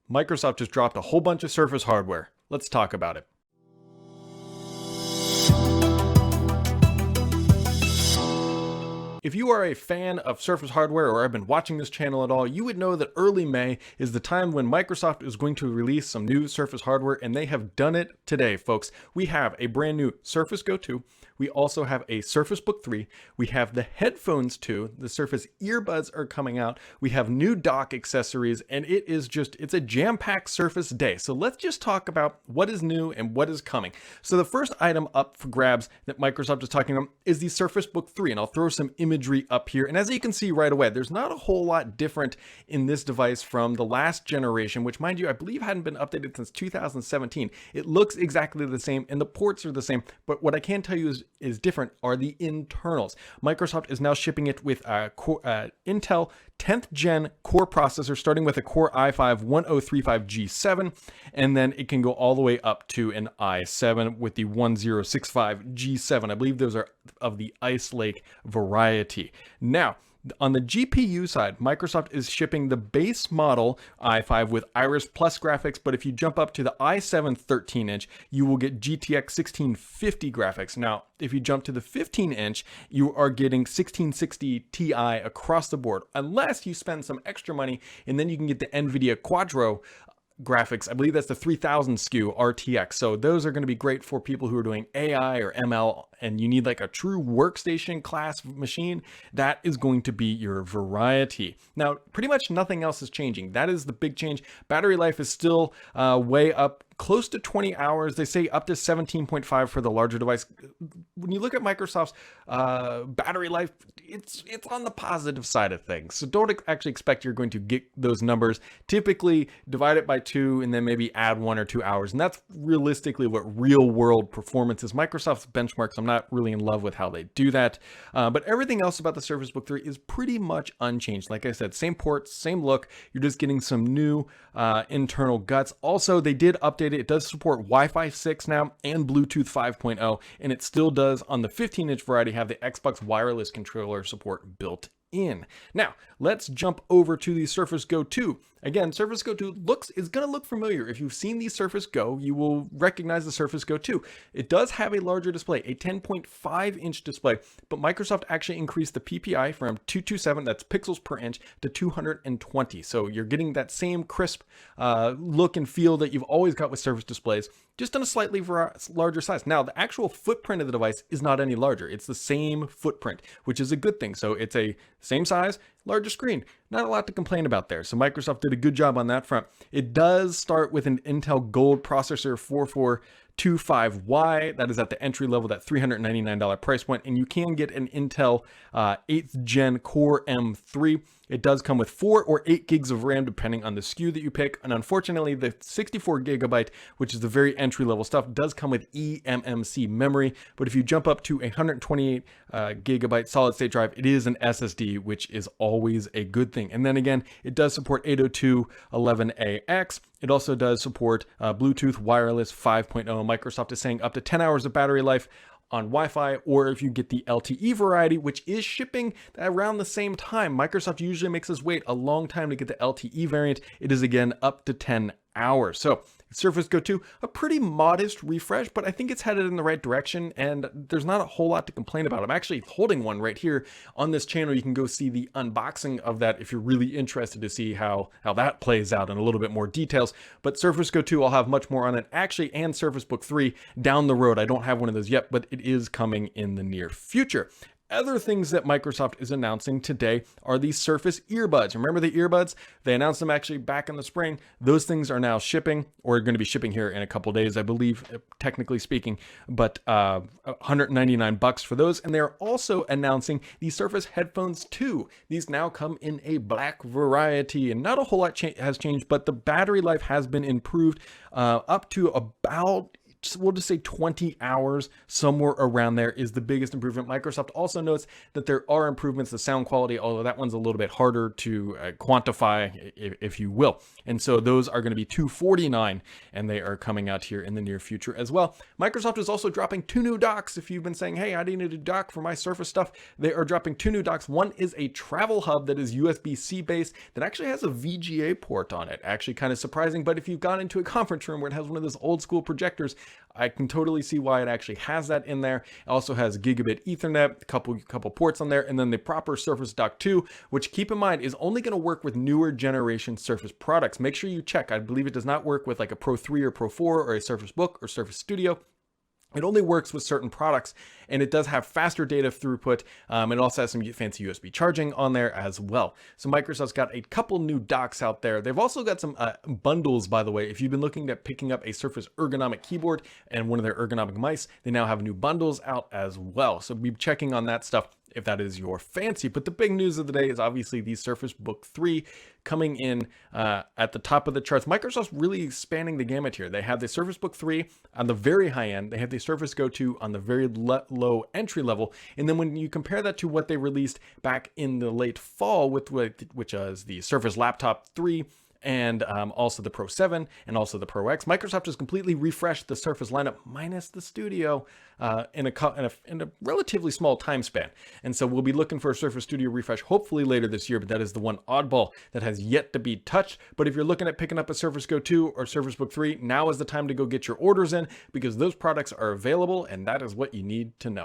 Microsoft just dropped a whole bunch of Surface hardware. Let's talk about it. If you are a fan of Surface hardware or have been watching this channel at all, you would know that early May is the time when Microsoft is going to release some new Surface hardware, and they have done it today, folks. We have a brand new Surface Go 2. We also have a Surface Book 3. We have the headphones 2. The Surface earbuds are coming out. We have new dock accessories, and it's a jam-packed Surface day. So let's just talk about what is new and what is coming. So the first item up for grabs that Microsoft is talking about is the Surface Book 3, and I'll throw some imagery up here. And as you can see right away, there's not a whole lot different in this device from the last generation, which, mind you, I believe hadn't been updated since 2017. It looks exactly the same and the ports are the same, but what I can tell you is different are the internals. Microsoft is now shipping it with a Intel 10th gen core processor, starting with a Core i5-1035G7, and then it can go all the way up to an i7 with the 1065G7. I believe those are of the Ice Lake variety. Now, on the GPU side, Microsoft is shipping the base model i5 with Iris Plus graphics, but if you jump up to the i7 13-inch, you will get GTX 1650 graphics. Now, if you jump to the 15-inch, you are getting 1660 Ti across the board, unless you spend some extra money, and then you can get the NVIDIA Quadro graphics. I believe that's the 3000 SKU RTX. So those are going to be great for people who are doing AI or ML and you need like a true workstation class machine. That is going to be your variety. Now, pretty much nothing else is changing. That is the big change. Battery life is still way up, close to 20 hours. They say up to 17.5 for the larger device. When you look at Microsoft's battery life, it's on the positive side of things. So don't actually expect you're going to get those numbers. Typically divide it by 2 and then maybe add 1 or 2 hours. And that's realistically what real world performance is. Microsoft's benchmarks, I'm not really in love with how they do that. But everything else about the Surface Book 3 is pretty much unchanged. Like I said, same ports, same look. You're just getting some new internal guts. Also, they did update it. It does support Wi-Fi 6 now and Bluetooth 5.0, and it still does on the 15-inch variety have the Xbox wireless controller support built in. Now, let's jump over to the Surface Go 2. Again, Surface Go 2 is going to look familiar. If you've seen the Surface Go, you will recognize the Surface Go 2. It does have a larger display, a 10.5-inch display, but Microsoft actually increased the PPI from 227, that's pixels per inch, to 220. So you're getting that same crisp look and feel that you've always got with Surface displays, just in a slightly larger size. Now, the actual footprint of the device is not any larger. It's the same footprint, which is a good thing. So it's a same size, larger screen. Not a lot to complain about there. So Microsoft did a good job on that front. It does start with an Intel Gold processor 4425Y. That is at the entry level, that $399 price point. And you can get an Intel 8th Gen Core M3. It does come with 4 or 8 gigs of RAM, depending on the SKU that you pick. And unfortunately, the 64 gigabyte, which is the very entry level stuff, does come with eMMC memory. But if you jump up to a 128 gigabyte solid state drive, it is an SSD, which is always a good thing. And then again, it does support 802.11ax. It also does support Bluetooth wireless 5.0. Microsoft is saying up to 10 hours of battery life on Wi-Fi, or if you get the LTE variety, which is shipping around the same time. Microsoft usually makes us wait a long time to get the LTE variant. It is again up to 10 hours. So Surface Go 2, a pretty modest refresh, but I think it's headed in the right direction and there's not a whole lot to complain about. I'm actually holding one right here on this channel. You can go see the unboxing of that if you're really interested to see how that plays out in a little bit more details. But Surface Go 2, I'll have much more on it actually, and Surface Book 3 down the road. I don't have one of those yet, but it is coming in the near future. Other things that Microsoft is announcing today are the Surface earbuds. Remember the earbuds? They announced them actually back in the spring. Those things are now shipping, or are going to be shipping here in a couple days, I believe, technically speaking, but $199 for those. And they're also announcing the Surface Headphones 2. These now come in a black variety, and not a whole lot has changed, but the battery life has been improved up to about we'll just say 20 hours, somewhere around there is the biggest improvement. Microsoft also notes that there are improvements to sound quality, although that one's a little bit harder to quantify, if you will. And so those are going to be $249, and they are coming out here in the near future as well. Microsoft is also dropping 2 new docks. If you've been saying, hey, I need a dock for my Surface stuff, they are dropping 2 new docks. One is a travel hub that is USB-C based that actually has a VGA port on it. Actually kind of surprising, but if you've gone into a conference room where it has one of those old school projectors, I can totally see why it actually has that in there. It also has gigabit Ethernet, a couple ports on there, and then the proper Surface Dock 2, which, keep in mind, is only going to work with newer generation Surface products. Make sure you check. I believe it does not work with like a Pro 3 or Pro 4 or a Surface Book or Surface Studio. It only works with certain products, and it does have faster data throughput. It also has some fancy USB charging on there as well. So Microsoft's got a couple new docks out there. They've also got some bundles, by the way. If you've been looking at picking up a Surface ergonomic keyboard and one of their ergonomic mice, they now have new bundles out as well. So be checking on that stuff if that is your fancy. But the big news of the day is obviously the Surface Book 3 coming in at the top of the charts. Microsoft's really expanding the gamut here. They have the Surface Book 3 on the very high end. They have the Surface Go 2 on the very low entry level. And then when you compare that to what they released back in the late fall, which is the Surface Laptop 3, and also the Pro 7 and also the Pro X, Microsoft has completely refreshed the Surface lineup minus the Studio in a relatively small time span. And so we'll be looking for a Surface Studio refresh hopefully later this year, but that is the one oddball that has yet to be touched. But if you're looking at picking up a Surface Go 2 or Surface Book 3, now is the time to go get your orders in, because those products are available, and that is what you need to know.